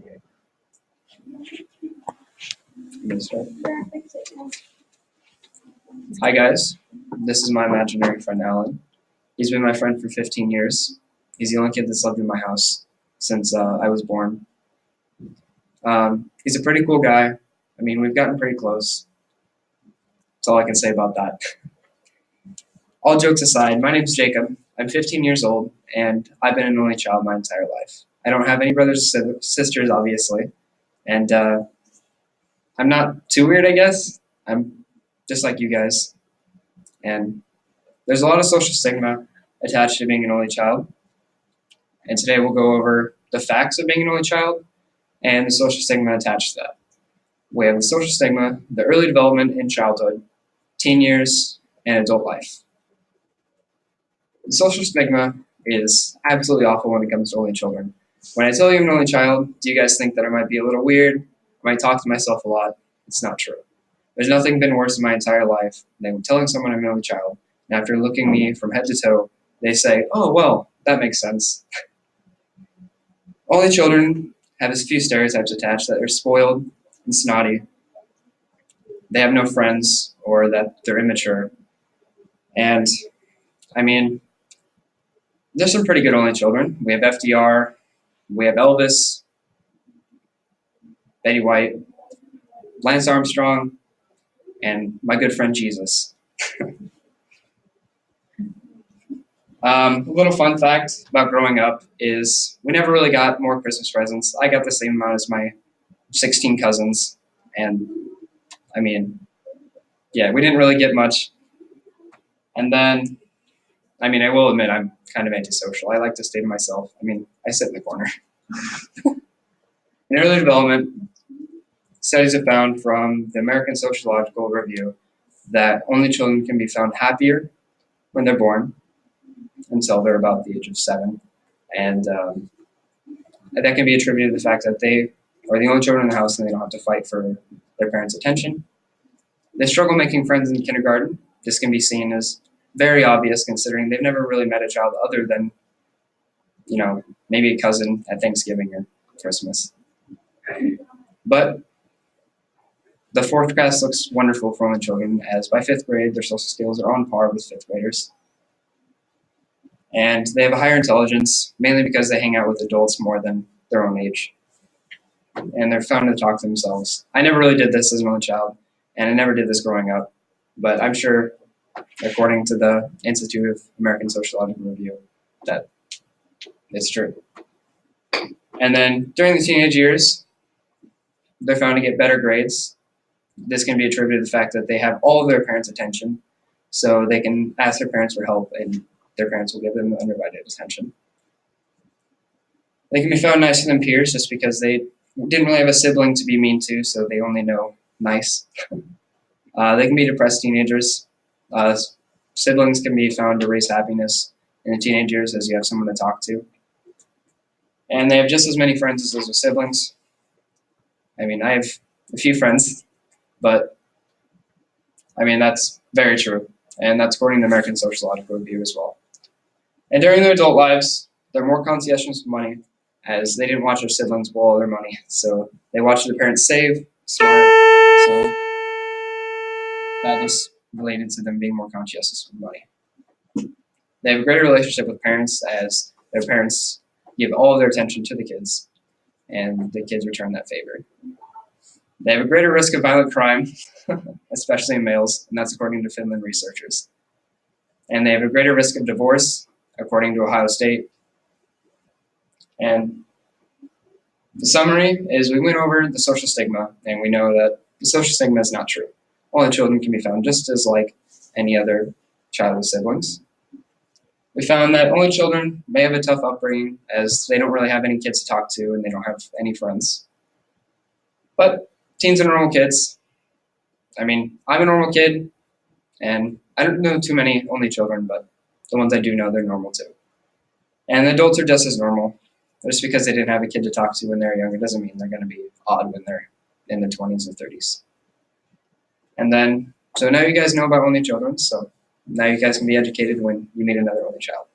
I'm gonna start. Hi guys, this is my imaginary friend Alan. He's been my friend for 15 years. He's the only kid that's lived in my house since I was born. He's a pretty cool guy. I mean, we've gotten pretty close. That's all I can say about that. All jokes aside, my name's Jacob. I'm 15 years old, and I've been an only child my entire life. I don't have any brothers or sisters, obviously, and I'm not too weird, I guess. I'm just like you guys, and there's a lot of social stigma attached to being an only child, and today we'll go over the facts of being an only child and the social stigma attached to that. We have the social stigma, the early development in childhood, teen years, and adult life. The social stigma is absolutely awful when it comes to only children. When I tell you I'm an only child, do you guys think that I might be a little weird? I might talk to myself a lot? It's not true. There's nothing been worse in my entire life than telling someone I'm an only child, and after looking me from head to toe, they say, "Oh, well, that makes sense." Only children have a few stereotypes attached that they're spoiled and snotty. They have no friends, or that they're immature. And, I mean, there's some pretty good only children. We have FDR, we have Elvis, Betty White, Lance Armstrong, and my good friend Jesus. A little fun fact about growing up is we never really got more Christmas presents. I got the same amount as my 16 cousins, and I mean, yeah, we didn't really get much. And then, I mean, I will admit I'm kind of antisocial. I like to stay to myself. I mean, I sit in the corner. In early development, studies have found from the American Sociological Review that only children can be found happier when they're born until they're about the age of 7. And that can be attributed to the fact that they are the only children in the house and they don't have to fight for their parents' attention. They struggle making friends in kindergarten. This can be seen as very obvious considering they've never really met a child other than, you know, maybe a cousin at Thanksgiving or Christmas. But the forecast looks wonderful for only children, as by 5th grade, their social skills are on par with 5th graders. And they have a higher intelligence, mainly because they hang out with adults more than their own age. And they're found to talk to themselves. I never really did this as an only child, and I never did this growing up. But I'm sure, according to the Institute of American Sociological Review, that it's true. And then during the teenage years, they're found to get better grades. This can be attributed to the fact that they have all of their parents' attention, so they can ask their parents for help, and their parents will give them undivided attention. They can be found nicer than peers just because they didn't really have a sibling to be mean to, so they only know nice. They can be depressed teenagers. Siblings can be found to raise happiness in the teenage years as you have someone to talk to. And they have just as many friends as those with siblings. I mean, I have a few friends, but I mean, that's very true. And that's according to the American Sociological Review as well. And during their adult lives, they're more conscientious with money, as they didn't watch their siblings blow all their money. So they watched their parents save, smart. So that is related to them being more conscientious with money. They have a greater relationship with parents, as their parents give all of their attention to the kids, and the kids return that favor. They have a greater risk of violent crime, especially in males, and that's according to Finland researchers. And they have a greater risk of divorce, according to Ohio State. And the summary is we went over the social stigma, and we know that the social stigma is not true. Only children can be found just as like any other child with siblings. We found that only children may have a tough upbringing, as they don't really have any kids to talk to and they don't have any friends. But teens are normal kids. I mean, I'm a normal kid, and I don't know too many only children, but the ones I do know, they're normal too. And the adults are just as normal. Just because they didn't have a kid to talk to when they're younger doesn't mean they're going to be odd when they're in their 20s and 30s. And then, so now you guys know about only children, so now you guys can be educated when you meet another only child.